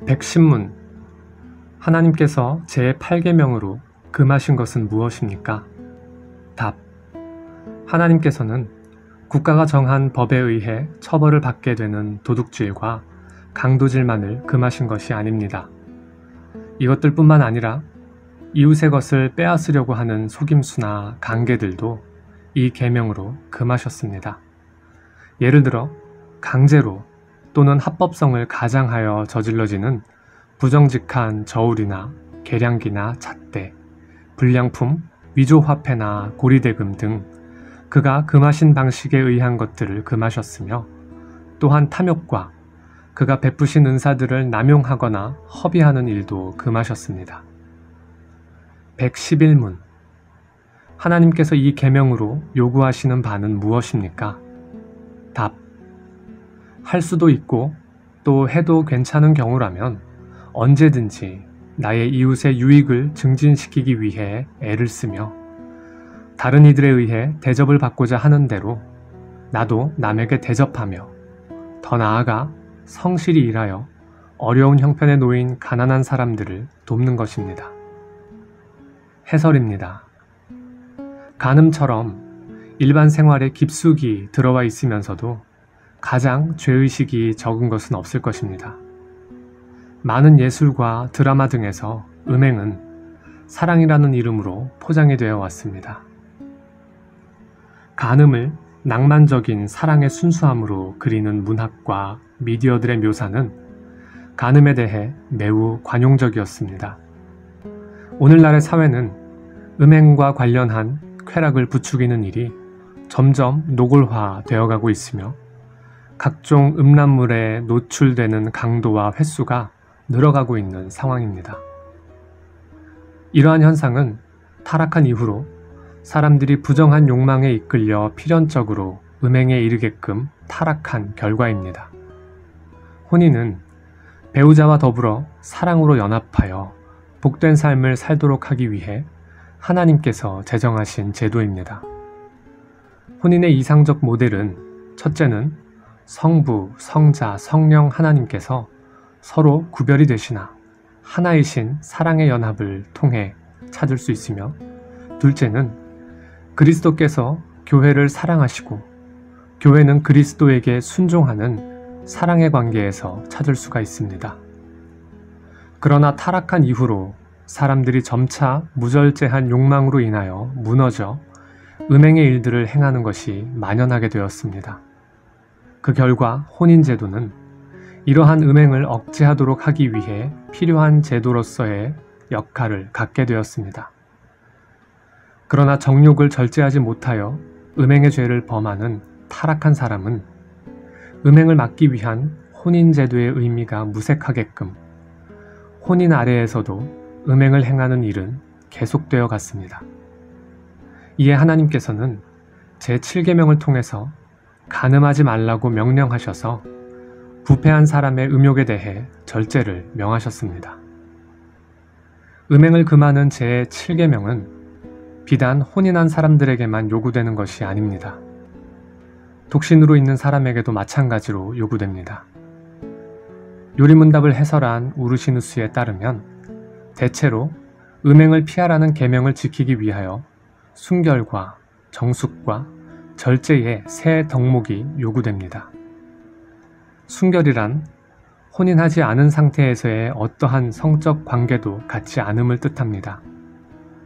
백신문. 하나님께서 제8계명으로 금하신 것은 무엇입니까? 답. 하나님께서는 국가가 정한 법에 의해 처벌을 받게 되는 도둑질과 강도질만을 금하신 것이 아닙니다. 이것들뿐만 아니라 이웃의 것을 빼앗으려고 하는 속임수나 강개들도 이 계명으로 금하셨습니다. 예를 들어 강제로 또는 합법성을 가장하여 저질러지는 부정직한 저울이나 계량기나 잣대, 불량품, 위조화폐나 고리대금 등 그가 금하신 방식에 의한 것들을 금하셨으며, 또한 탐욕과 그가 베푸신 은사들을 남용하거나 허비하는 일도 금하셨습니다. 111문. 하나님께서 이 계명으로 요구하시는 바는 무엇입니까? 답. 할 수도 있고 또 해도 괜찮은 경우라면 언제든지 나의 이웃의 유익을 증진시키기 위해 애를 쓰며 다른 이들에 의해 대접을 받고자 하는 대로 나도 남에게 대접하며, 더 나아가 성실히 일하여 어려운 형편에 놓인 가난한 사람들을 돕는 것입니다. 해설입니다. 간음처럼 일반 생활에 깊숙이 들어와 있으면서도 가장 죄의식이 적은 것은 없을 것입니다. 많은 예술과 드라마 등에서 음행은 사랑이라는 이름으로 포장이 되어 왔습니다. 간음을 낭만적인 사랑의 순수함으로 그리는 문학과 미디어들의 묘사는 간음에 대해 매우 관용적이었습니다. 오늘날의 사회는 음행과 관련한 쾌락을 부추기는 일이 점점 노골화되어 가고 있으며, 각종 음란물에 노출되는 강도와 횟수가 늘어가고 있는 상황입니다. 이러한 현상은 타락한 이후로 사람들이 부정한 욕망에 이끌려 필연적으로 음행에 이르게끔 타락한 결과입니다. 혼인은 배우자와 더불어 사랑으로 연합하여 복된 삶을 살도록 하기 위해 하나님께서 제정하신 제도입니다. 혼인의 이상적 모델은 첫째는 성부, 성자, 성령 하나님께서 서로 구별이 되시나 하나이신 사랑의 연합을 통해 찾을 수 있으며, 둘째는 그리스도께서 교회를 사랑하시고 교회는 그리스도에게 순종하는 사랑의 관계에서 찾을 수가 있습니다. 그러나 타락한 이후로 사람들이 점차 무절제한 욕망으로 인하여 무너져 음행의 일들을 행하는 것이 만연하게 되었습니다. 그 결과 혼인제도는 이러한 음행을 억제하도록 하기 위해 필요한 제도로서의 역할을 갖게 되었습니다. 그러나 정욕을 절제하지 못하여 음행의 죄를 범하는 타락한 사람은 음행을 막기 위한 혼인제도의 의미가 무색하게끔 혼인 아래에서도 음행을 행하는 일은 계속되어 갔습니다. 이에 하나님께서는 제7계명을 통해서 간음하지 말라고 명령하셔서 부패한 사람의 음욕에 대해 절제를 명하셨습니다. 음행을 금하는 제7계명은 비단 혼인한 사람들에게만 요구되는 것이 아닙니다. 독신으로 있는 사람에게도 마찬가지로 요구됩니다. 요리문답을 해설한 우르시누스에 따르면 대체로 음행을 피하라는 계명을 지키기 위하여 순결과 정숙과 절제의 세 덕목이 요구됩니다. 순결이란 혼인하지 않은 상태에서의 어떠한 성적 관계도 갖지 않음을 뜻합니다.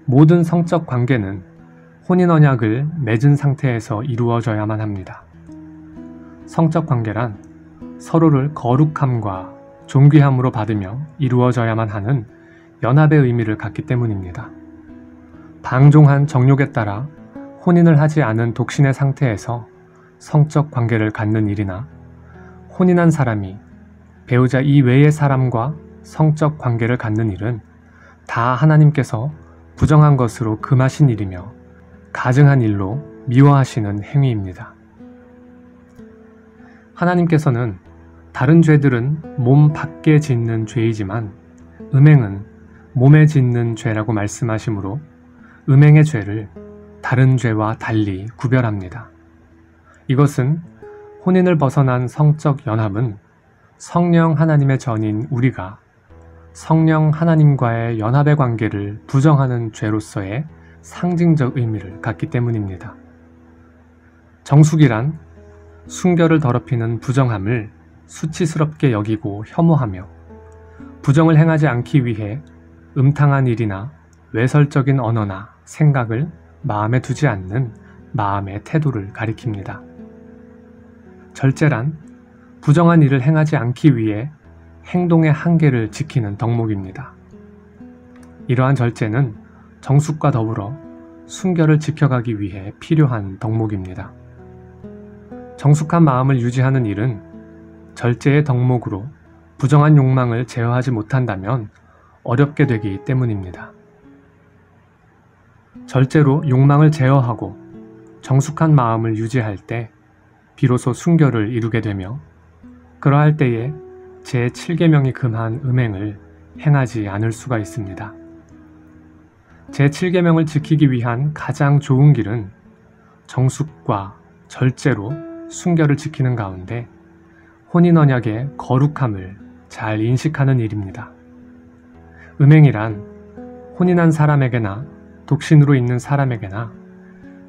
모든 성적 관계는 혼인 언약을 맺은 상태에서 이루어져야만 합니다. 성적 관계란 서로를 거룩함과 존귀함으로 받으며 이루어져야만 하는 연합의 의미를 갖기 때문입니다. 방종한 정욕에 따라 혼인을 하지 않은 독신의 상태에서 성적 관계를 갖는 일이나 혼인한 사람이 배우자 이외의 사람과 성적 관계를 갖는 일은 다 하나님께서 부정한 것으로 금하신 일이며 가증한 일로 미워하시는 행위입니다. 하나님께서는 다른 죄들은 몸 밖에 짓는 죄이지만 음행은 몸에 짓는 죄라고 말씀하시므로 음행의 죄를 다른 죄와 달리 구별합니다. 이것은 혼인을 벗어난 성적 연합은 성령 하나님의 전인 우리가 성령 하나님과의 연합의 관계를 부정하는 죄로서의 상징적 의미를 갖기 때문입니다. 정숙이란 순결을 더럽히는 부정함을 수치스럽게 여기고 혐오하며 부정을 행하지 않기 위해 음탕한 일이나 외설적인 언어나 생각을 마음에 두지 않는 마음의 태도를 가리킵니다. 절제란 부정한 일을 행하지 않기 위해 행동의 한계를 지키는 덕목입니다. 이러한 절제는 정숙과 더불어 순결을 지켜가기 위해 필요한 덕목입니다. 정숙한 마음을 유지하는 일은 절제의 덕목으로 부정한 욕망을 제어하지 못한다면 어렵게 되기 때문입니다. 절제로 욕망을 제어하고 정숙한 마음을 유지할 때 비로소 순결을 이루게 되며 그러할 때에 제7계명이 금한 음행을 행하지 않을 수가 있습니다. 제7계명을 지키기 위한 가장 좋은 길은 정숙과 절제로 순결을 지키는 가운데 혼인언약의 거룩함을 잘 인식하는 일입니다. 음행이란 혼인한 사람에게나 독신으로 있는 사람에게나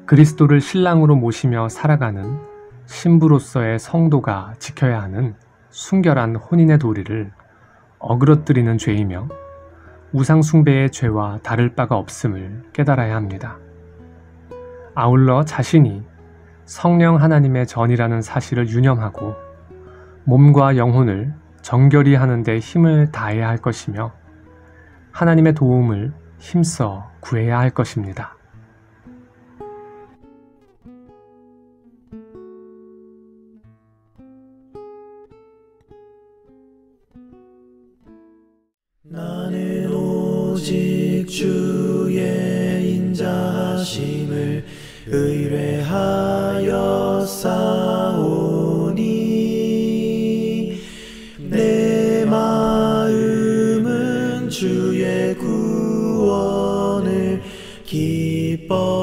그리스도를 신랑으로 모시며 살아가는 신부로서의 성도가 지켜야 하는 순결한 혼인의 도리를 어그러뜨리는 죄이며 우상숭배의 죄와 다를 바가 없음을 깨달아야 합니다. 아울러 자신이 성령 하나님의 전이라는 사실을 유념하고 몸과 영혼을 정결히 하는 데 힘을 다해야 할 것이며 하나님의 도움을 힘써 구해야 할 것입니다. 나는 오직 주의 인자하심을 의뢰하여 싸우니 내 마음은 주의 구원을 기뻐